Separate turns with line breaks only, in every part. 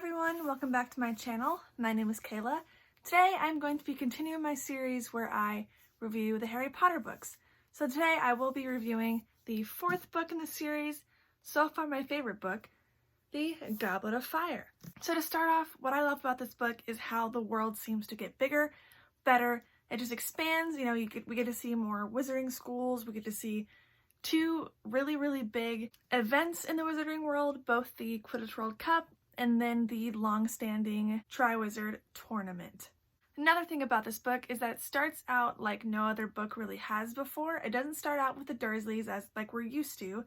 everyone, welcome back to my channel. My name is Kayla. Today I'm going to be continuing my series where I review the Harry Potter books. So today I will be reviewing the fourth book in the series, so far my favorite book, the Goblet of Fire. So to start off, what I love about this book is how the world seems to get bigger, better, it just expands. You know, we get to see more wizarding schools, we get to see two really big events in the wizarding world, both the Quidditch World Cup and then the long-standing Triwizard Tournament. Another thing about this book is that it starts out like no other book really has before. It doesn't start out with the Dursleys as like we're used to,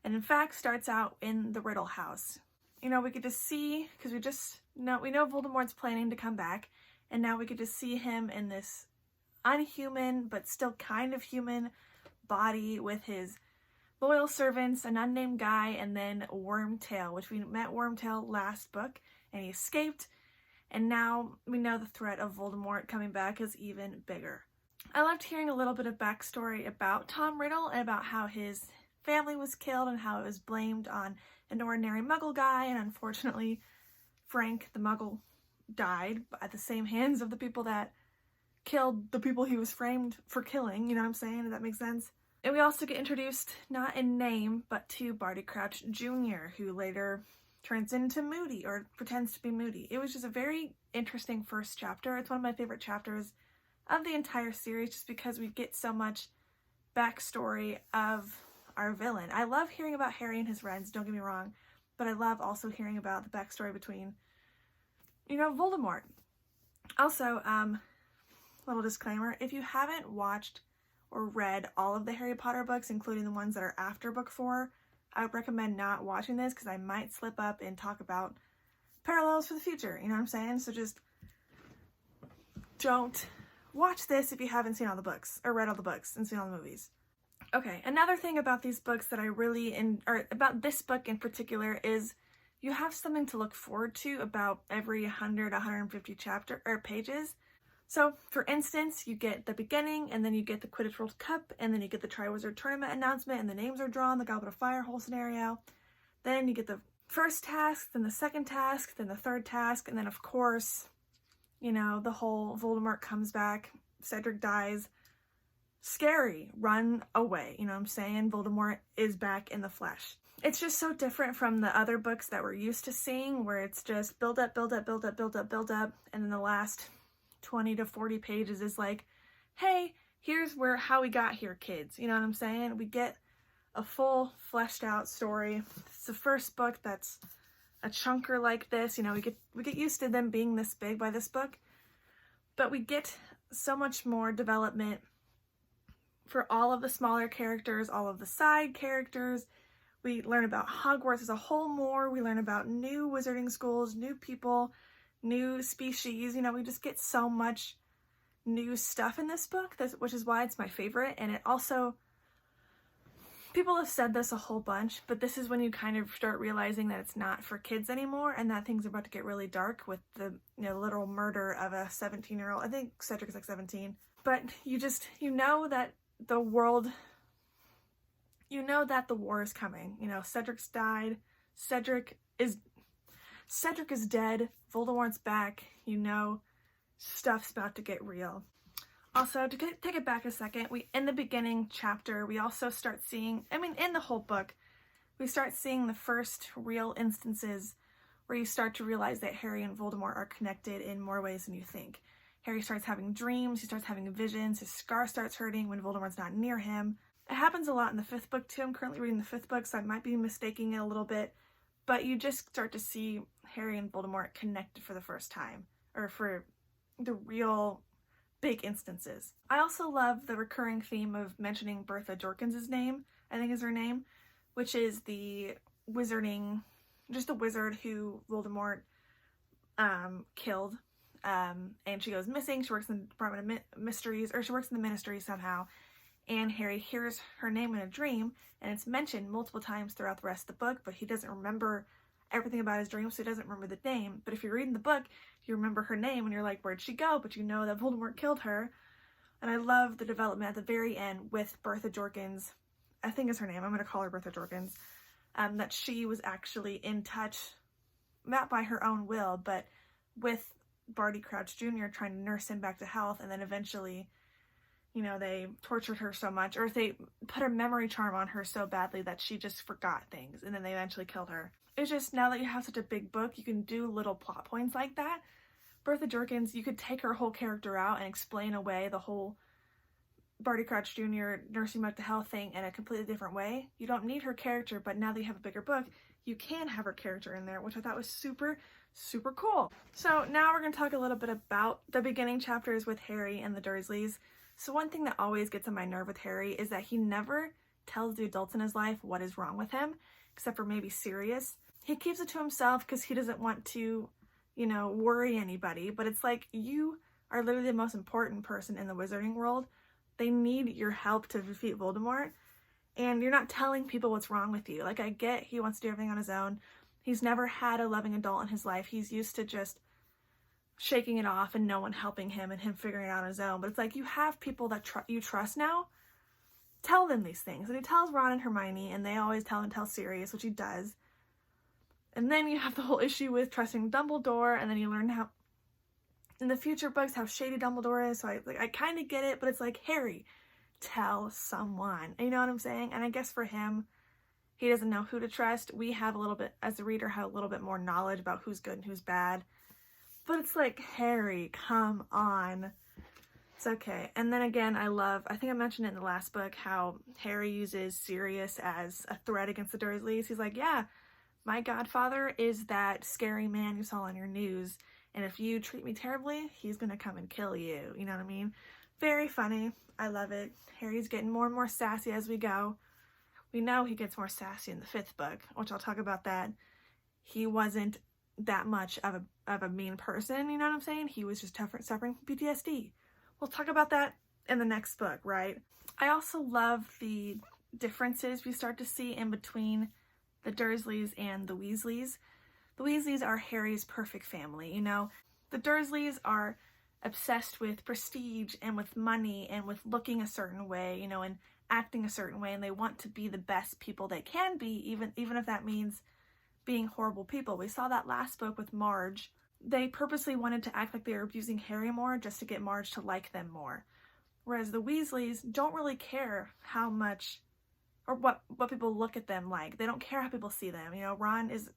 and in fact starts out in the Riddle House. You know, we get to see, because we know Voldemort's planning to come back, and now we get to see him in this unhuman but still kind of human body with his loyal servants, an unnamed guy, and then Wormtail, which we met Wormtail last book, and he escaped, and now we know the threat of Voldemort coming back is even bigger. I loved hearing a little bit of backstory about Tom Riddle and about how his family was killed and how it was blamed on an ordinary Muggle guy, and unfortunately Frank the Muggle died by the same hands of the people that killed the people he was framed for killing, you know what I'm saying? Does that make sense? And we also get introduced, not in name, but to Barty Crouch Jr., who later turns into Moody, or pretends to be Moody. It was just a very interesting first chapter. It's one of my favorite chapters of the entire series, just because we get so much backstory of our villain. I love hearing about Harry and his friends, don't get me wrong, but I love also hearing about the backstory between, you know, Voldemort. Also, little disclaimer, if you haven't watched or read all of the Harry Potter books, including the ones that are after book 4, I would recommend not watching this because I might slip up and talk about parallels for the future, you know what I'm saying? So just don't watch this if you haven't seen all the books, or read all the books and seen all the movies. Okay, another thing about these books that I really, or about this book in particular, is you have something to look forward to about every 100, 150 pages. So, for instance, you get the beginning, and then you get the Quidditch World Cup, and then you get the Triwizard Tournament announcement, and the names are drawn, the Goblet of Fire whole scenario. Then you get the first task, then the second task, then the third task, and then of course, you know, the whole Voldemort comes back, Cedric dies, scary, run away, you know what I'm saying? Voldemort is back in the flesh. It's just so different from the other books that we're used to seeing, where it's just build up, and then the last 20 to 40 pages is like, hey, here's how we got here, kids. You know what I'm saying? We get a full fleshed out story. It's the first book that's a chunker like this. You know, we get used to them being this big by this book, but we get so much more development for all of the smaller characters, all of the side characters. We learn about Hogwarts as a whole more. We learn about new wizarding schools, new people, new species. You know, we just get so much new stuff in this book, which is why it's my favorite. And it also, people have said this a whole bunch, but this is when you kind of start realizing that it's not for kids anymore, and that things are about to get really dark with the, you know, literal murder of a 17-year-old. I think Cedric is like 17. But you know that the world, you know that the war is coming. You know, Cedric's died. Cedric is dead. Voldemort's back. You know, stuff's about to get real. Also, to take it back a second, in the beginning chapter, we also start seeing, in the whole book, we start seeing the first real instances where you start to realize that Harry and Voldemort are connected in more ways than you think. Harry starts having dreams, he starts having visions, his scar starts hurting when Voldemort's not near him. It happens a lot in the 5th book too. I'm currently reading the 5th book, so I might be mistaking it a little bit, but you just start to see Harry and Voldemort connected for the first time, or for the real big instances. I also love the recurring theme of mentioning Bertha Jorkins' name, I think is her name, which is the wizard who Voldemort killed, and she goes missing. She works in the Department of Mysteries, or she works in the Ministry somehow, and Harry hears her name in a dream, and it's mentioned multiple times throughout the rest of the book, but he doesn't remember everything about his dream, so he doesn't remember the name. But if you're reading the book, you remember her name, and you're like, where'd she go? But you know that Voldemort killed her. And I love the development at the very end with Bertha Jorkins, I think is her name, I'm going to call her Bertha Jorkins, that she was actually in touch not by her own will, but with Barty Crouch Jr. trying to nurse him back to health, and then eventually, you know, they tortured her so much, or they put a memory charm on her so badly that she just forgot things, and then they eventually killed her. It's just, now that you have such a big book, you can do little plot points like that. Bertha Jorkins, you could take her whole character out and explain away the whole Barty Crouch Jr. nursing back to health thing in a completely different way. You don't need her character, but now that you have a bigger book, you can have her character in there, which I thought was super, super cool. So now we're going to talk a little bit about the beginning chapters with Harry and the Dursleys. So one thing that always gets on my nerve with Harry is that he never tells the adults in his life what is wrong with him, except for maybe Sirius. He keeps it to himself because he doesn't want to, you know, worry anybody, but it's like, you are literally the most important person in the wizarding world. They need your help to defeat Voldemort, and you're not telling people what's wrong with you. Like, I get he wants to do everything on his own. He's never had a loving adult in his life. He's used to just shaking it off and no one helping him and him figuring it out on his own. But it's like, you have people that you trust now. Tell them these things. And he tells Ron and Hermione, and they always tell Sirius, which he does. And then you have the whole issue with trusting Dumbledore, and then you learn how, in the future books, how shady Dumbledore is. So I kind of get it, but it's like, Harry, tell someone. You know what I'm saying? And I guess for him, he doesn't know who to trust. We have a little bit, as a reader, have a little bit more knowledge about who's good and who's bad. But it's like, Harry, come on. It's okay. And then again, I think I mentioned it in the last book, how Harry uses Sirius as a threat against the Dursleys. He's like, yeah, my godfather is that scary man you saw on your news, and if you treat me terribly, he's gonna come and kill you. You know what I mean? Very funny. I love it. Harry's getting more and more sassy as we go. We know he gets more sassy in the 5th book, which I'll talk about that. He wasn't that much of a mean person, you know what I'm saying? He was just suffering from PTSD. We'll talk about that in the next book, right? I also love the differences we start to see in between the Dursleys and the Weasleys. The Weasleys are Harry's perfect family, you know? The Dursleys are obsessed with prestige and with money and with looking a certain way, you know, and acting a certain way, and they want to be the best people they can be, even if that means being horrible people. We saw that last book with Marge. They purposely wanted to act like they were abusing Harry more just to get Marge to like them more. Whereas the Weasleys don't really care how much or what people look at them like. They don't care how people see them. You know, Ron is,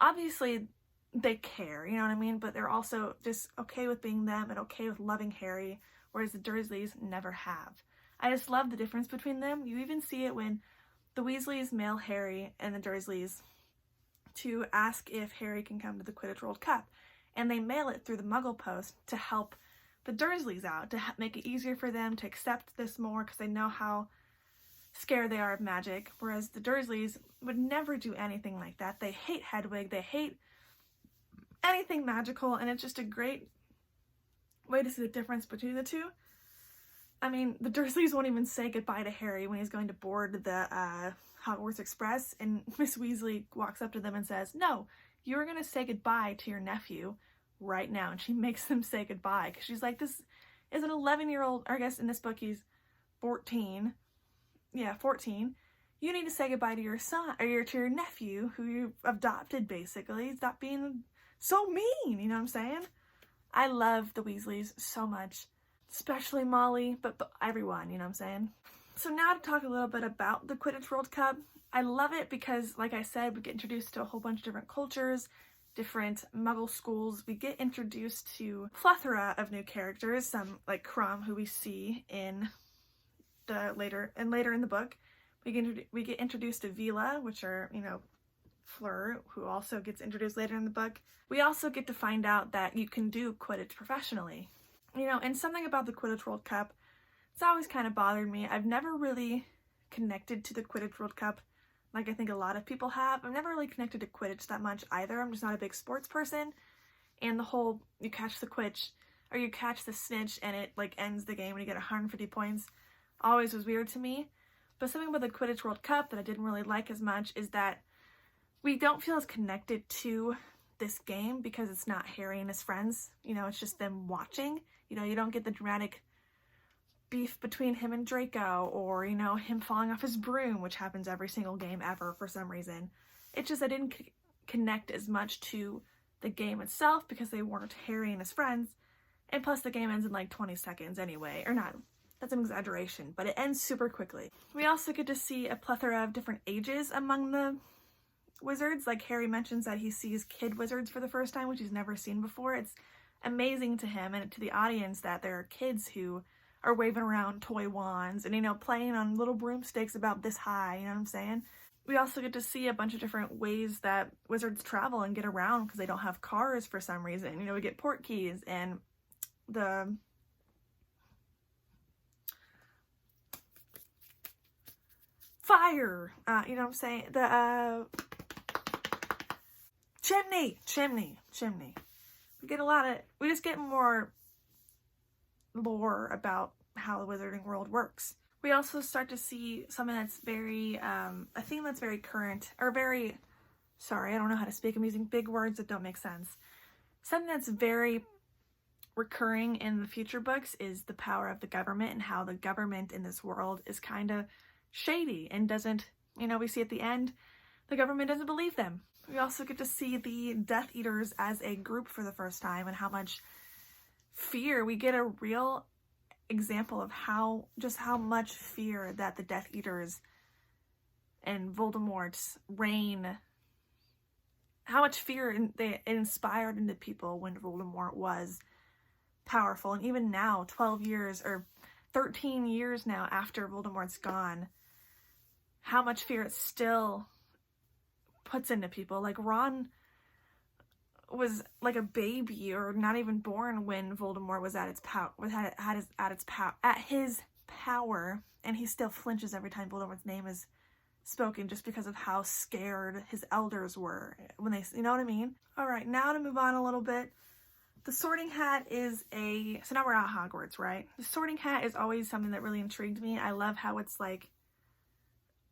obviously they care, you know what I mean? But they're also just okay with being them and okay with loving Harry, whereas the Dursleys never have. I just love the difference between them. You even see it when the Weasleys mail Harry and the Dursleys to ask if Harry can come to the Quidditch World Cup. And they mail it through the Muggle Post to help the Dursleys out, to make it easier for them to accept this more, because they know how scared they are of magic. Whereas the Dursleys would never do anything like that. They hate Hedwig. They hate anything magical. And it's just a great way to see the difference between the two. I mean, the Dursleys won't even say goodbye to Harry when he's going to board the Hogwarts Express, and Miss Weasley walks up to them and says, no, you're going to say goodbye to your nephew right now. And she makes them say goodbye, because she's like, this is an 11-year-old, or I guess in this book he's 14. Yeah, 14. You need to say goodbye to your son, or to your nephew, who you adopted, basically. Stop being so mean, you know what I'm saying? I love the Weasleys so much. Especially Molly, but everyone, you know what I'm saying? So now to talk a little bit about the Quidditch World Cup. I love it because, like I said, we get introduced to a whole bunch of different cultures, different Muggle schools. We get introduced to a plethora of new characters, some like Crumb, who we see in the later in the book. We get introduced to Vila, which are, you know, Fleur, who also gets introduced later in the book. We also get to find out that you can do Quidditch professionally. You know, and something about the Quidditch World Cup, it's always kind of bothered me. I've never really connected to the Quidditch World Cup like I think a lot of people have. I've never really connected to Quidditch that much either. I'm just not a big sports person. And the whole, you catch the Quidditch, or you catch the snitch and it like ends the game when you get 150 points, always was weird to me. But something about the Quidditch World Cup that I didn't really like as much is that we don't feel as connected to this game because it's not Harry and his friends. You know, it's just them watching. You know, you don't get the dramatic beef between him and Draco, or, you know, him falling off his broom, which happens every single game ever for some reason. It's just I didn't connect as much to the game itself because they weren't Harry and his friends. And plus the game ends in like 20 seconds anyway, or not. That's an exaggeration, but it ends super quickly. We also get to see a plethora of different ages among the wizards. Like Harry mentions that he sees kid wizards for the first time, which he's never seen before. It's amazing to him and to the audience that there are kids who are waving around toy wands and, you know, playing on little broomsticks about this high, you know what I'm saying? We also get to see a bunch of different ways that wizards travel and get around because they don't have cars for some reason. You know, we get port keys and the fire, you know what I'm saying? The chimney. We just get more lore about how the wizarding world works. We also start to see something that's very, a theme that's very current, or very, sorry, I don't know how to speak, I'm using big words that don't make sense. Something that's very recurring in the future books is the power of the government and how the government in this world is kind of shady and doesn't, you know, we see at the end, the government doesn't believe them. We also get to see the Death Eaters as a group for the first time and how much fear, we get a real example of how much fear that the Death Eaters and Voldemort's reign, how much fear it inspired into people when Voldemort was powerful. And even now, 12 years or 13 years now after Voldemort's gone, how much fear it still puts into people. Like Ron was like a baby or not even born when Voldemort was at its his power, and he still flinches every time Voldemort's name is spoken just because of how scared his elders were when they, you know what I mean? All right, now to move on a little bit. The Sorting Hat is so now we're at Hogwarts, right? The Sorting Hat is always something that really intrigued me. I love how it's like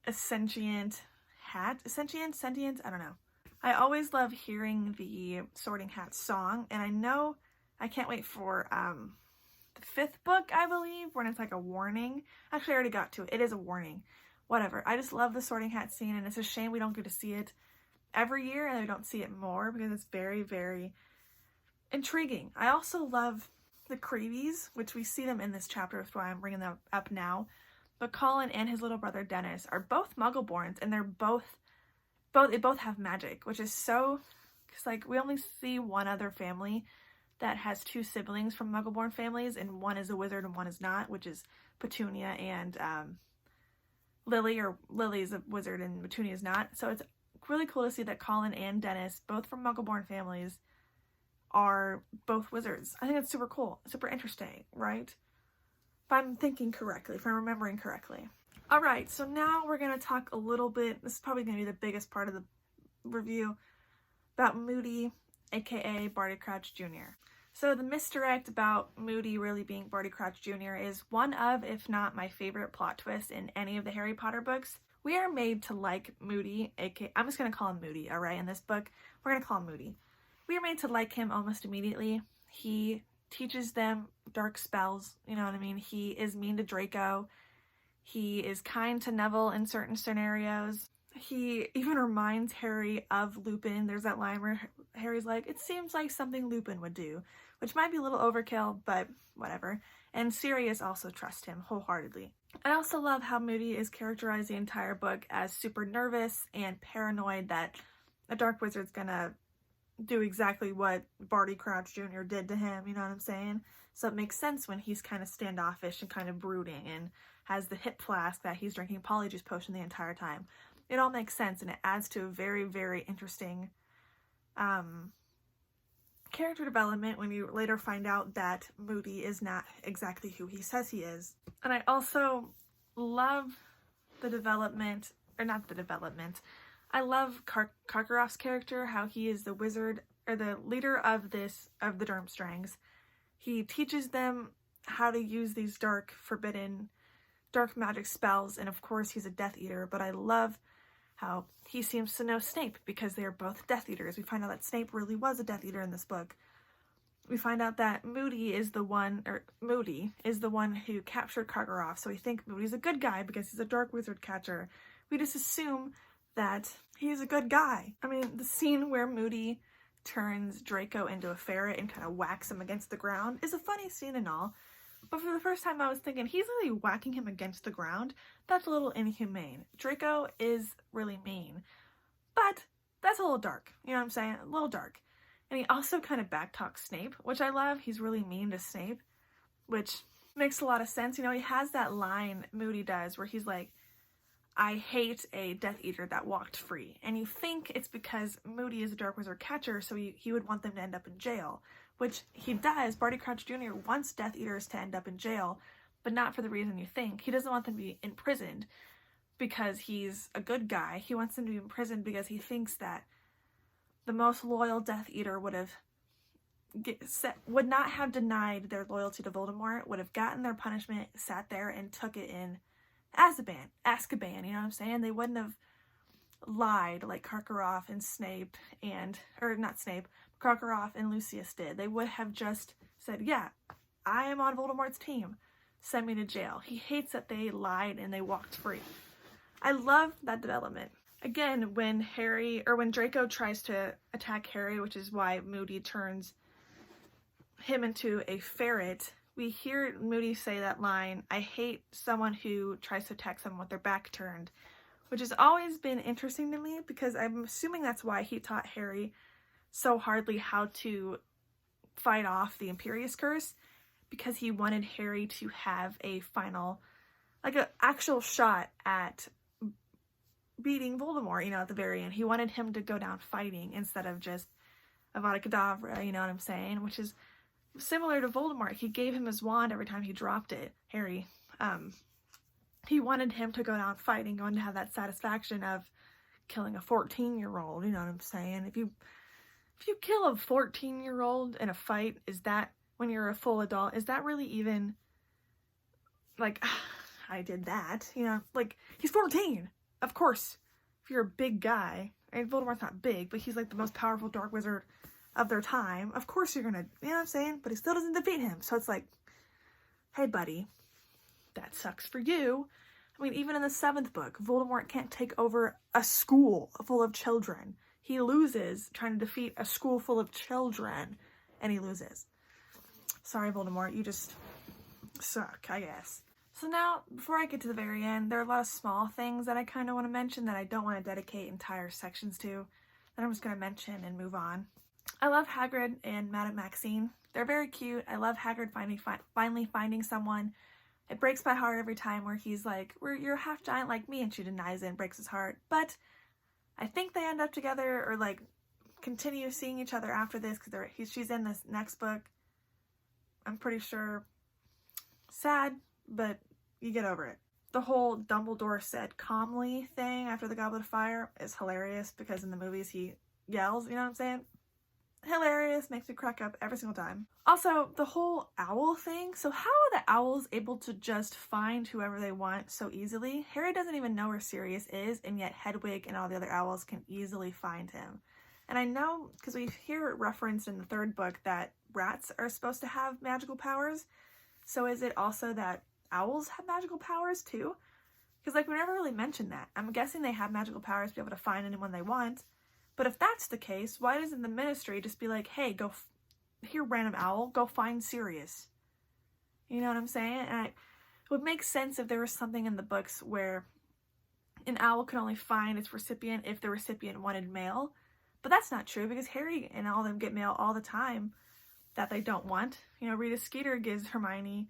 a sentient hat, sentient, I don't know. I always love hearing the Sorting Hat song, and I can't wait for the 5th book, I believe, when it's like a warning. Actually, I already got to it. It is a warning. Whatever. I just love the Sorting Hat scene, and it's a shame we don't get to see it every year, and we don't see it more, because it's very, very intriguing. I also love the Creevies, which we see them in this chapter, that's why I'm bringing them up now. But Colin and his little brother Dennis are both Muggleborns, and they both have magic, which is so, because like we only see one other family that has 2 siblings from Muggleborn families, and one is a wizard and one is not, which is Petunia and Lily, or Lily's a wizard and Petunia's not. So it's really cool to see that Colin and Dennis, both from Muggleborn families, are both wizards. I think that's super cool, super interesting, right? If I'm thinking correctly, if I'm remembering correctly. All right, so now we're going to talk a little bit, this is probably going to be the biggest part of the review, about Moody, aka Barty Crouch Jr. So the misdirect about Moody really being Barty Crouch Jr. is one of, if not my favorite plot twist in any of the Harry Potter books. We are made to like Moody, aka, I'm just going to call him Moody, all right, in this book, we're going to call him Moody. We are made to like him almost immediately. He teaches them dark spells, you know what I mean? He is mean to Draco. He is kind to Neville in certain scenarios. He even reminds Harry of Lupin. There's that line where Harry's like, it seems like something Lupin would do, which might be a little overkill, but whatever. And Sirius also trusts him wholeheartedly. I also love how Moody is characterized the entire book as super nervous and paranoid that a dark wizard's gonna do exactly what Barty Crouch Jr. did to him, you know what I'm saying? So it makes sense when he's kind of standoffish and kind of brooding and has the hip flask that he's drinking Polyjuice Potion the entire time. It all makes sense, and it adds to a very, very interesting character development when you later find out that Moody is not exactly who he says he is. And I also love the development, or not the development, I love Karkaroff's character, how he is the wizard, or the leader of the Durmstrangs. He teaches them how to use these dark, forbidden, dark magic spells, and of course he's a Death Eater, but I love how he seems to know Snape because they are both Death Eaters. We find out that Snape really was a Death Eater in this book. We find out that Moody is the one who captured Karkaroff, so we think Moody's a good guy because he's a dark wizard catcher. We just assume that he's a good guy. I mean, the scene where Moody turns Draco into a ferret and kind of whacks him against the ground is a funny scene and all, but for the first time I was thinking, he's really whacking him against the ground. That's a little inhumane. Draco is really mean, but that's a little dark. You know what I'm saying? A little dark. And he also kind of backtalks Snape, which I love. He's really mean to Snape, which makes a lot of sense. You know, he has that line, Moody does, where he's like, I hate a Death Eater that walked free. And you think it's because Moody is a Dark Wizard catcher, so he would want them to end up in jail, which he does. Barty Crouch Jr. wants Death Eaters to end up in jail, but not for the reason you think. He doesn't want them to be imprisoned because he's a good guy. He wants them to be imprisoned because he thinks that the most loyal Death Eater would not have denied their loyalty to Voldemort, would have gotten their punishment, sat there, and took it in Azkaban, you know what I'm saying? They wouldn't have lied like Karkaroff and Snape Karkaroff and Lucius did. They would have just said, yeah, I am on Voldemort's team. Send me to jail. He hates that they lied and they walked free. I love that development. Again, when Draco tries to attack Harry, which is why Moody turns him into a ferret, we hear Moody say that line, I hate someone who tries to attack someone with their back turned, which has always been interesting to me because I'm assuming that's why he taught Harry so hardly how to fight off the Imperius Curse, because he wanted Harry to have a final, like an actual shot at beating Voldemort, you know, at the very end. He wanted him to go down fighting instead of just Avada Kedavra, you know what I'm saying? Which is similar to Voldemort. He gave him his wand every time he dropped it, Harry. He wanted him to go down fighting, going to have that satisfaction of killing a 14-year-old, you know what I'm saying? If you kill a 14-year-old in a fight, is that, when you're a full adult, is that really even, like, I did that, you know? Like, he's 14! Of course, if you're a big guy, and Voldemort's not big, but he's like the most powerful Dark Wizard of their time, of course you're gonna, you know what I'm saying? But he still doesn't defeat him, so it's like, hey buddy, that sucks for you. I mean, even in the 7th book, Voldemort can't take over a school full of children. He loses trying to defeat a school full of children, and he loses. Sorry, Voldemort, you just suck, I guess. So now, before I get to the very end, there are a lot of small things that I kind of want to mention that I don't want to dedicate entire sections to, that I'm just going to mention and move on. I love Hagrid and Madame Maxine. They're very cute. I love Hagrid finally finding someone. It breaks my heart every time where he's like, you're a half giant like me, and she denies it and breaks his heart. But I think they end up together, or like continue seeing each other after this, because she's in this next book. I'm pretty sure. Sad, but you get over it. The whole Dumbledore said calmly thing after the Goblet of Fire is hilarious, because in the movies he yells, you know what I'm saying? Hilarious, makes me crack up every single time. Also, the whole owl thing. So how are the owls able to just find whoever they want so easily? Harry doesn't even know where Sirius is, and yet Hedwig and all the other owls can easily find him. And I know, because we hear it referenced in the 3rd book, that rats are supposed to have magical powers. So is it also that owls have magical powers too? Because like we never really mentioned that. I'm guessing they have magical powers to be able to find anyone they want. But if that's the case, why doesn't the Ministry just be like, hey, go here, random owl, go find Sirius? You know what I'm saying? And it would make sense if there was something in the books where an owl could only find its recipient if the recipient wanted mail. But that's not true, because Harry and all of them get mail all the time that they don't want. You know, Rita Skeeter gives Hermione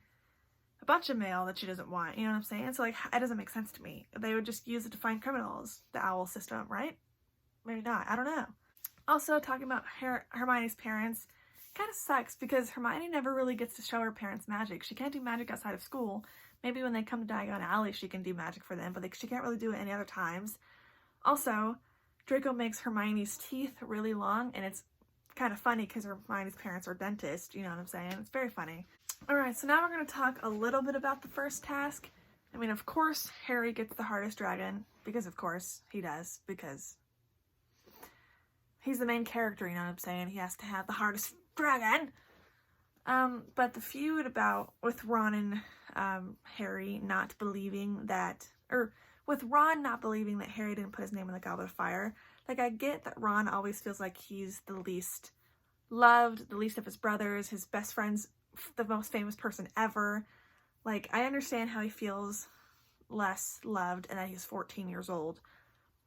a bunch of mail that she doesn't want. You know what I'm saying? So, like, it doesn't make sense to me. They would just use it to find criminals, the owl system, right? Maybe not. I don't know. Also, talking about Hermione's parents kind of sucks, because Hermione never really gets to show her parents magic. She can't do magic outside of school. Maybe when they come to Diagon Alley, she can do magic for them, but she can't really do it any other times. Also, Draco makes Hermione's teeth really long, and it's kind of funny because Hermione's parents are dentists, you know what I'm saying? It's very funny. Alright, so now we're going to talk a little bit about the first task. I mean, of course, Harry gets the hardest dragon, because of course he does, because he's the main character, you know what I'm saying? He has to have the hardest dragon. But the feud with Ron and Harry not believing that, or with Ron not believing that Harry didn't put his name in the Goblet of Fire, like, I get that Ron always feels like he's the least loved, the least of his brothers, his best friend's the most famous person ever. Like, I understand how he feels less loved and that he's 14 years old.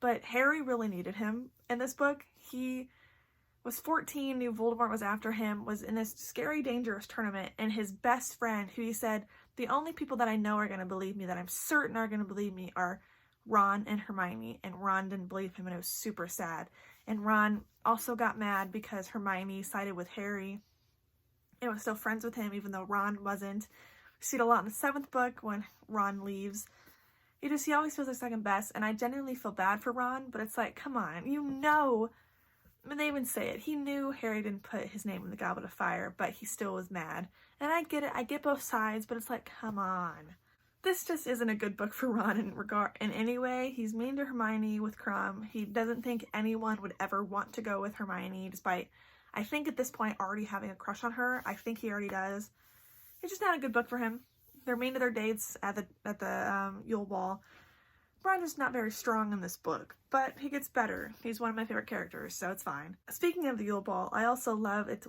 But Harry really needed him in this book. He was 14, knew Voldemort was after him, was in this scary, dangerous tournament, and his best friend, who he said, the only people that I know are going to believe me, that I'm certain are going to believe me, are Ron and Hermione, and Ron didn't believe him, and it was super sad. And Ron also got mad because Hermione sided with Harry and was still friends with him, even though Ron wasn't. We see it a lot in the 7th book when Ron leaves. He always feels like second best, and I genuinely feel bad for Ron, but it's like, come on, you know, I mean, they even say it, he knew Harry didn't put his name in the Goblet of Fire, but he still was mad. And I get it, I get both sides, but it's like, come on. This just isn't a good book for Ron in any way. He's mean to Hermione with Crumb. He doesn't think anyone would ever want to go with Hermione, despite, I think at this point, already having a crush on her. I think he already does. It's just not a good book for him. They're mean to their dates at the Yule Ball. Ron is not very strong in this book, but he gets better. He's one of my favorite characters, so it's fine. Speaking of the Yule Ball, I also love it's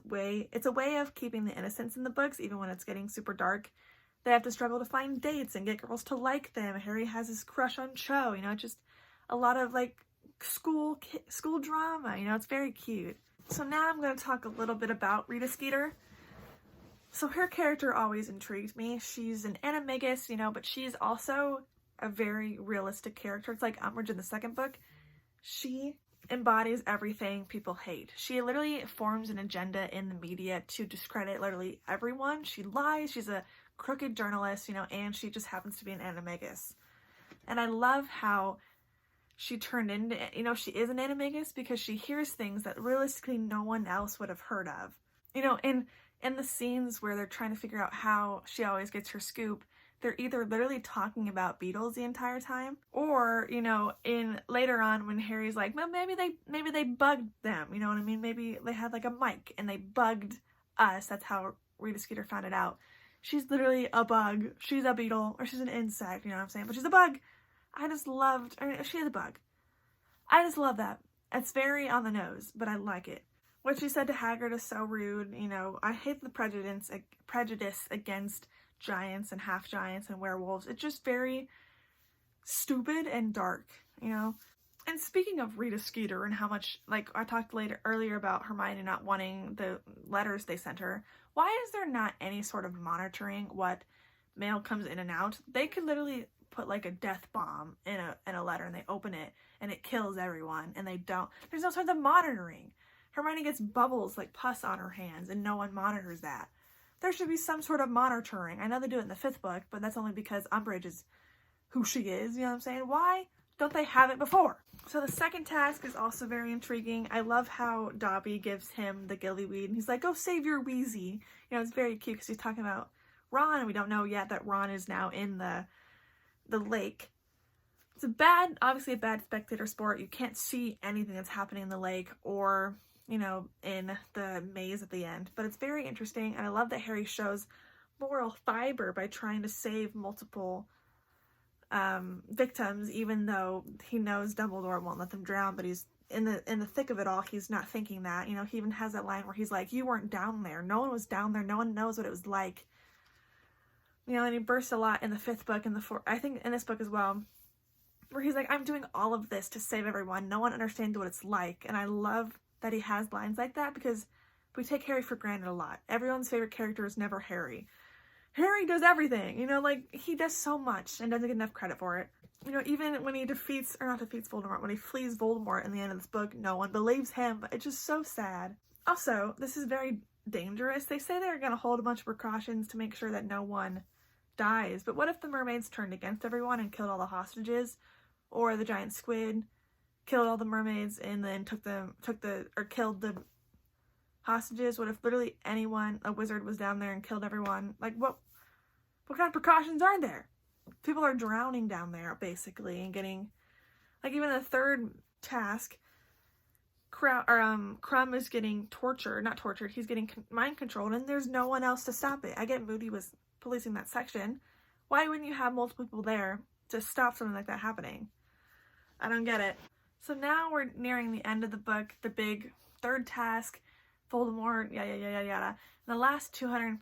a way of keeping the innocence in the books, even when it's getting super dark. They have to struggle to find dates and get girls to like them. Harry has his crush on Cho, you know, just a lot of like school drama, you know, it's very cute. So now I'm going to talk a little bit about Rita Skeeter. So her character always intrigued me. She's an animagus, you know, but she's also a very realistic character. It's like Umbridge in the 2nd book. She embodies everything people hate. She literally forms an agenda in the media to discredit literally everyone. She lies. She's a crooked journalist, you know, and she just happens to be an animagus. And I love how she turned into, you know, she is an animagus because she hears things that realistically no one else would have heard of. You know, in the scenes where they're trying to figure out how she always gets her scoop, they're either literally talking about beetles the entire time, or, you know, later on when Harry's like, well, maybe they bugged them, you know what I mean? Maybe they had like a mic and they bugged us. That's how Rita Skeeter found it out. She's literally a bug. She's a beetle, or she's an insect, you know what I'm saying? But she's a bug. She is a bug. I just love that. It's very on the nose, but I like it. What she said to Hagrid is so rude, you know. I hate the prejudice against giants and half-giants and werewolves. It's just very stupid and dark, you know. And speaking of Rita Skeeter and how much, like I talked earlier about Hermione not wanting the letters they sent her, why is there not any sort of monitoring what mail comes in and out? They could literally put like a death bomb in a letter and they open it and it kills everyone, and they don't. There's no sort of monitoring. Hermione gets bubbles like pus on her hands and no one monitors that. There should be some sort of monitoring. I know they do it in the 5th book, but that's only because Umbridge is who she is, you know what I'm saying? Why don't they have it before? So the second task is also very intriguing. I love how Dobby gives him the gillyweed and he's like, go save your Wheezy. You know, it's very cute because he's talking about Ron, and we don't know yet that Ron is now in the lake. It's obviously a bad spectator sport. You can't see anything that's happening in the lake or, you know, in the maze at the end. But it's very interesting, and I love that Harry shows moral fiber by trying to save multiple victims, even though he knows Dumbledore won't let them drown, but he's in the thick of it all. He's not thinking that, you know. He even has that line where he's like, you weren't down there. No one was down there. No one knows what it was like. You know, and he bursts a lot in the 5th book and I think in this book as well, where he's like, I'm doing all of this to save everyone. No one understands what it's like. And I love that he has lines like that because we take Harry for granted a lot. Everyone's favorite character is never Harry. Harry does everything, you know, like he does so much and doesn't get enough credit for it. You know, even when he not defeats Voldemort, when he flees Voldemort in the end of this book, no one believes him. It's just so sad. Also, this is very dangerous. They say they're going to hold a bunch of precautions to make sure that no one dies. But what if the mermaids turned against everyone and killed all the hostages? Or the giant squid killed all the mermaids and then killed the hostages? What if literally a wizard was down there and killed everyone? Like, what kind of precautions are there? People are drowning down there, basically, and getting, like, even the 3rd task, Crumb is getting he's getting mind controlled, and there's no one else to stop it. I get Moody was policing that section. Why wouldn't you have multiple people there to stop something like that happening. I don't get it. So now we're nearing the end of the book, the big third task, Voldemort, yada, yada, yada, yada. The last 200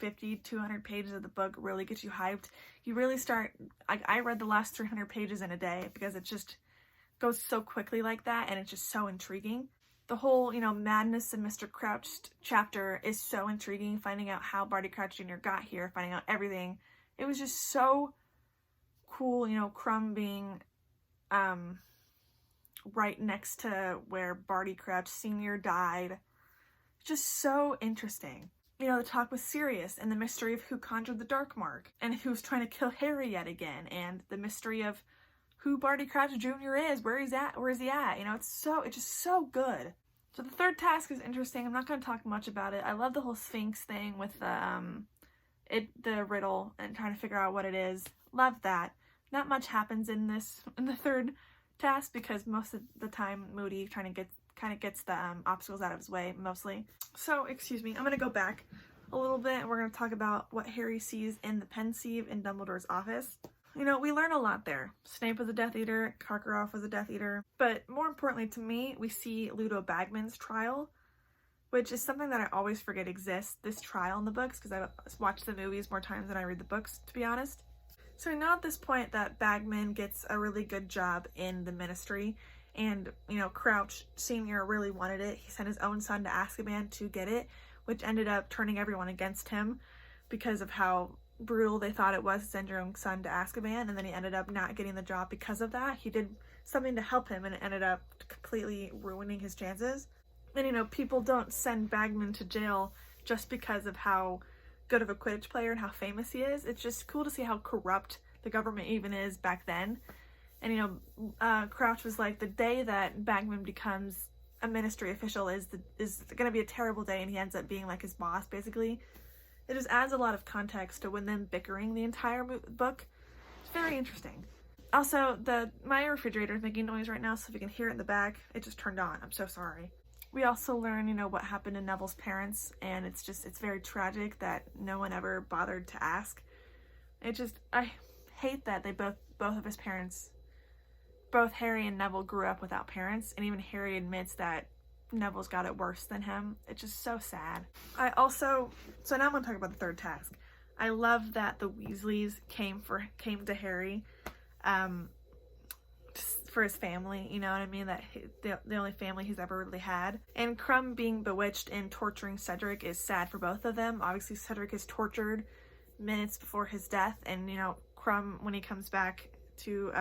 pages of the book really get you hyped. You really start, I read the last 300 pages in a day because it just goes so quickly like that, and it's just so intriguing. The whole, Madness of Mr. Crouch chapter is so intriguing, finding out how Barty Crouch Jr. got here, finding out everything. It was just so cool, Crumb being, right next to where Barty Crouch Sr. died. Just so interesting. The talk was Sirius and the mystery of who conjured the Dark Mark and who's trying to kill Harry yet again, and the mystery of who Barty Crouch Jr. is, where is he at? It's just so good. So the third task is interesting. I'm not going to talk much about it. I love the whole Sphinx thing with the riddle and trying to figure out what it is. Love that. Not much happens in the third task because most of the time Moody kind of gets the obstacles out of his way mostly. So, excuse me, I'm going to go back a little bit and we're going to talk about what Harry sees in the Pensieve in Dumbledore's office. We learn a lot there. Snape was a Death Eater, Karkaroff was a Death Eater, but more importantly to me, we see Ludo Bagman's trial, which is something that I always forget exists, this trial in the books, because I've watched the movies more times than I read the books, to be honest. So we know at this point that Bagman gets a really good job in the Ministry, and, Crouch Sr. really wanted it. He sent his own son to Azkaban to get it, which ended up turning everyone against him because of how brutal they thought it was to send your own son to Azkaban, and then he ended up not getting the job because of that. He did something to help him, and it ended up completely ruining his chances. And, people don't send Bagman to jail just because of how good of a Quidditch player and how famous he is. It's just cool to see how corrupt the government even is back then. And, Crouch was like, the day that Bagman becomes a Ministry official is going to be a terrible day, and he ends up being like his boss, basically. It just adds a lot of context to when them bickering the entire book. It's very interesting. Also, my refrigerator is making noise right now, so if you can hear it in the back, it just turned on. I'm so sorry. We also learn, what happened to Neville's parents, and it's very tragic that no one ever bothered to ask. I hate that they both of his parents, both Harry and Neville, grew up without parents, and even Harry admits that Neville's got it worse than him. It's just so sad. So now I'm going to talk about the third task. I love that the Weasleys came to Harry for his family, you know what I mean? That the only family he's ever really had. And Crumb being bewitched and torturing Cedric is sad for both of them. Obviously, Cedric is tortured minutes before his death, and, Crumb, when he comes back to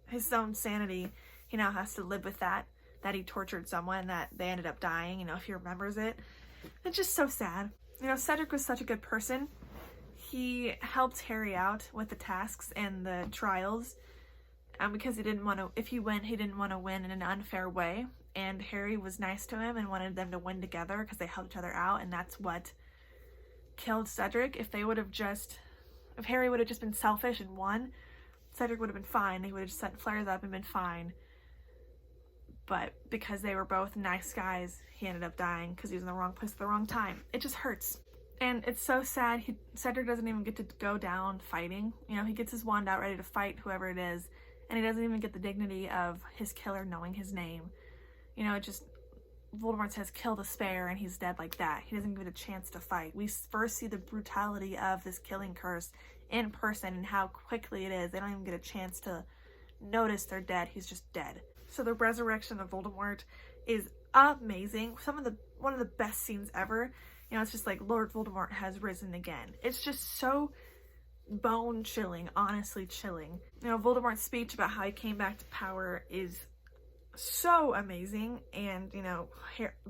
his own sanity, he now has to live with that he tortured someone, that they ended up dying, if he remembers it. It's just so sad. Cedric was such a good person. He helped Harry out with the tasks and the trials, because he didn't want to, if he went, he didn't want to win in an unfair way, and Harry was nice to him and wanted them to win together because they helped each other out, and that's what killed Cedric. If Harry would have just been selfish and won, Cedric would have been fine. He would have just set flares up and been fine. But because they were both nice guys, he ended up dying because he was in the wrong place at the wrong time. It just hurts. And it's so sad. Cedric doesn't even get to go down fighting. He gets his wand out ready to fight whoever it is, and he doesn't even get the dignity of his killer knowing his name. Voldemort says, kill the spare, and he's dead like that. He doesn't get a chance to fight. We first see the brutality of this killing curse in person and how quickly it is. They don't even get a chance to notice they're dead. He's just dead. So the resurrection of Voldemort is amazing. One of the best scenes ever. It's just like Lord Voldemort has risen again. It's just so bone chilling, honestly chilling. Voldemort's speech about how he came back to power is so amazing, and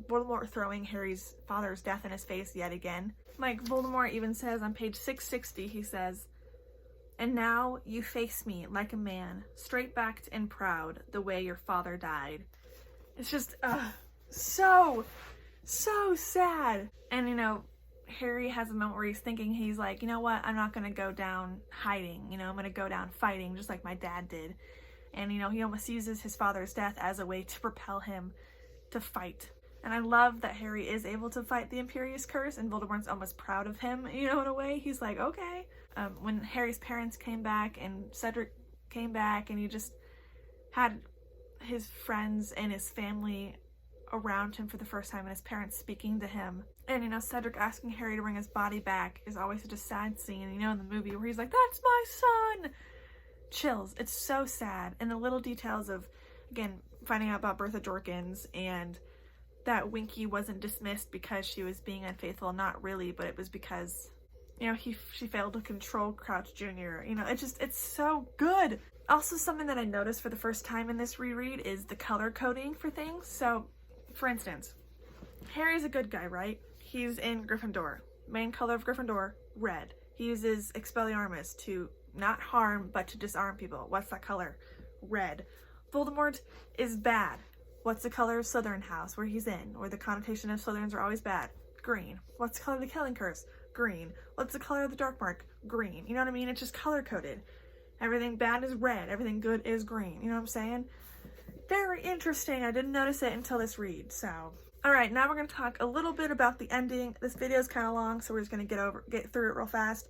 Voldemort throwing Harry's father's death in his face yet again. Like, Voldemort even says on page 660, he says, "And now you face me like a man, straight-backed and proud, the way your father died." It's just, so sad. And, Harry has a moment where he's thinking, he's like, you know what, I'm not gonna go down hiding, I'm gonna go down fighting, just like my dad did. And, he almost uses his father's death as a way to propel him to fight. And I love that Harry is able to fight the Imperious Curse, and Voldemort's almost proud of him, in a way. He's like, okay. when Harry's parents came back and Cedric came back, and he just had his friends and his family around him for the first time, and his parents speaking to him. And, you know, Cedric asking Harry to bring his body back is always such a sad scene, you know, in the movie where he's like, "That's my son!" Chills. It's so sad. And the little details of, again, finding out about Bertha Jorkins, and that Winky wasn't dismissed because she was being unfaithful. Not really, but it was because, you know, she failed to control Crouch Jr. You know, it's so good. Also, something that I noticed for the first time in this reread is the color coding for things. So, for instance, Harry's a good guy, right? He's in Gryffindor. Main color of Gryffindor, red. He uses Expelliarmus to not harm, but to disarm people. What's that color? Red. Voldemort is bad. What's the color of Slytherin house where he's in? Or the connotation of Slytherins are always bad? Green. What's the color of the Killing Curse? Green. What's the color of the Dark Mark? Green. You know what I mean? It's just color coded. Everything bad is red. Everything good is green. You know what I'm saying? Very interesting. I didn't notice it until this read, so. Alright, now we're going to talk a little bit about the ending. This video is kind of long, so we're just going to get through it real fast.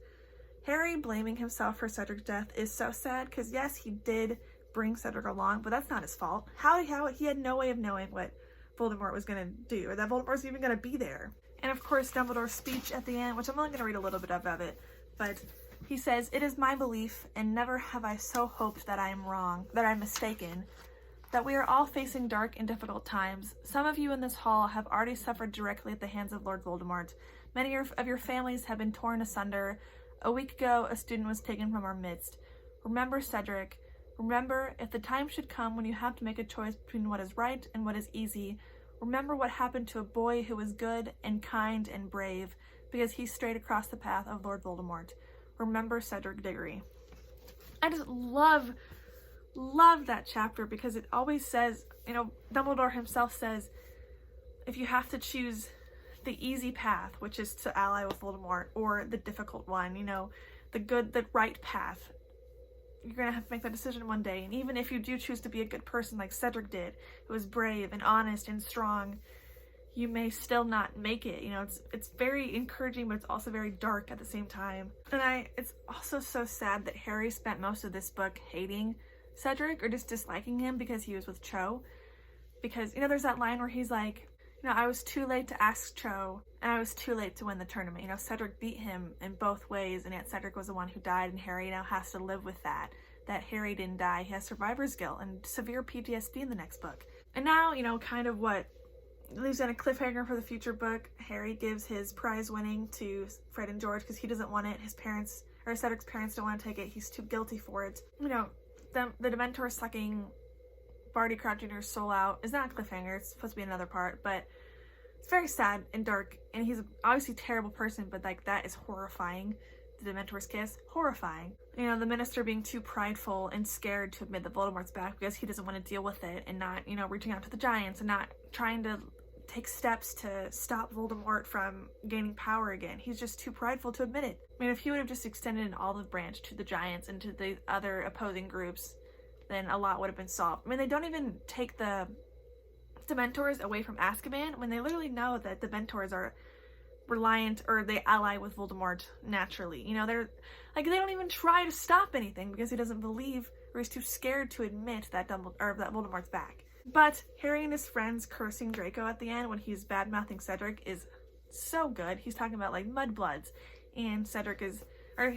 Harry blaming himself for Cedric's death is so sad, because yes, he did bring Cedric along, but that's not his fault. How he had no way of knowing what Voldemort was going to do, or that Voldemort was even going to be there. And of course, Dumbledore's speech at the end, which I'm only going to read a little bit of it, but he says, "It is my belief, and never have I so hoped that I am wrong, that I am mistaken, that we are all facing dark and difficult times. Some of you in this hall have already suffered directly at the hands of Lord Voldemort. Many of your families have been torn asunder. A week ago, a student was taken from our midst. Remember, Cedric. Remember, if the time should come when you have to make a choice between what is right and what is easy, remember what happened to a boy who was good and kind and brave because he strayed across the path of Lord Voldemort. Remember Cedric Diggory." I just love that chapter because it always says, you know, Dumbledore himself says, if you have to choose the easy path, which is to ally with Voldemort, or the difficult one, you know, the right path, you're gonna have to make that decision one day. And even if you do choose to be a good person like Cedric did, who was brave and honest and strong, you may still not make it. You know, it's very encouraging, but it's also very dark at the same time. And it's also so sad that Harry spent most of this book hating Cedric, or just disliking him because he was with Cho. Because, you know, there's that line where he's like, you know, I was too late to ask Cho, and I was too late to win the tournament. You know, Cedric beat him in both ways, and yet Cedric was the one who died, and Harry now has to live with that Harry didn't die. He has survivor's guilt and severe PTSD in the next book. And now, you know, kind of what leaves in a cliffhanger for the future book, Harry gives his prize winning to Fred and George because he doesn't want it. His parents, or Cedric's parents, don't want to take it. He's too guilty for it. You know, the Dementor sucking Barty Crouch Jr.'s soul out is not a cliffhanger. It's supposed to be another part, but it's very sad and dark, and he's obviously a terrible person, but like that is horrifying. The Dementor's kiss, horrifying. You know, the minister being too prideful and scared to admit that Voldemort's back because he doesn't want to deal with it, and not, you know, reaching out to the Giants and not trying to take steps to stop Voldemort from gaining power again. He's just too prideful to admit it. I mean, if he would have just extended an olive branch to the Giants and to the other opposing groups, then a lot would have been solved. I mean, they don't even take the Dementors away from Azkaban when they literally know that the Dementors are reliant, or they ally with Voldemort naturally. You know, they're like, they don't even try to stop anything because he doesn't believe, or he's too scared to admit that that Voldemort's back. But Harry and his friends cursing Draco at the end when he's bad-mouthing Cedric is so good. He's talking about like mudbloods, and Cedric is, or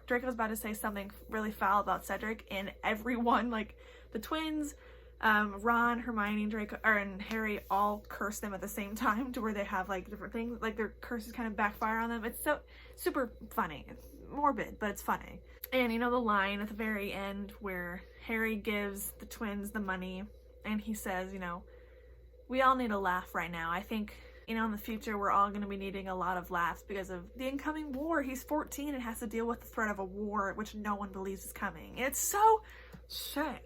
Draco's about to say something really foul about Cedric, and everyone, like the twins, Ron, Hermione, and Draco, and Harry all curse them at the same time, to where they have like different things, like their curses kind of backfire on them. It's so super funny. It's morbid, but it's funny. And you know the line at the very end where Harry gives the twins the money, and he says, you know, we all need a laugh right now. I think, you know, in the future we're all going to be needing a lot of laughs because of the incoming war. He's 14 and has to deal with the threat of a war which no one believes is coming. It's so sad.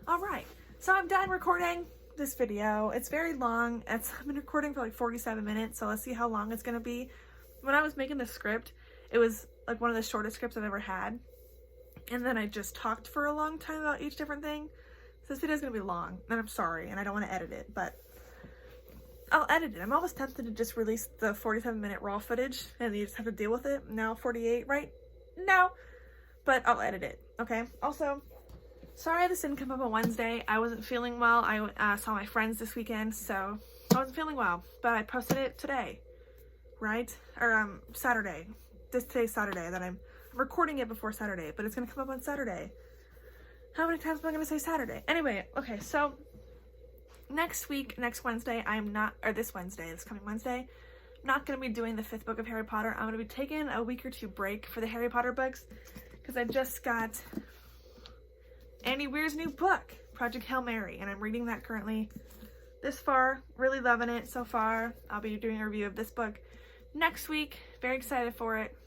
Alright, so I'm done recording this video. It's very long. I've been recording for like 47 minutes, so let's see how long it's going to be. When I was making the script, it was like one of the shortest scripts I've ever had. And then I just talked for a long time about each different thing. So this video is going to be long, and I'm sorry, and I don't want to edit it, but I'll edit it. I'm almost tempted to just release the 47-minute raw footage, and you just have to deal with it. Now 48, right? No, but I'll edit it, okay? Also, sorry this didn't come up on Wednesday. I wasn't feeling well. I saw my friends this weekend, so I wasn't feeling well, but I posted it today, right? Or Saturday. Today's Saturday, that I'm recording it before Saturday, but it's gonna come up on Saturday. How many times am I gonna say Saturday? Anyway, okay, so next Wednesday, this coming Wednesday, I'm not gonna be doing the 5th book of Harry Potter. I'm gonna be taking a week or 2 break for the Harry Potter books, because I just got Andy Weir's new book, Project Hail Mary, and I'm reading that currently this far. Really loving it so far. I'll be doing a review of this book next week. Very excited for it.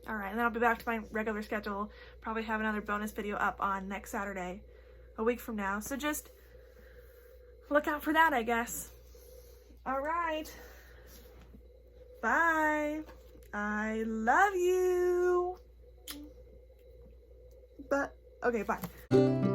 Alright, and then I'll be back to my regular schedule. Probably have another bonus video up on next Saturday, a week from now. So just look out for that, I guess. Alright. Bye. I love you. Okay, bye.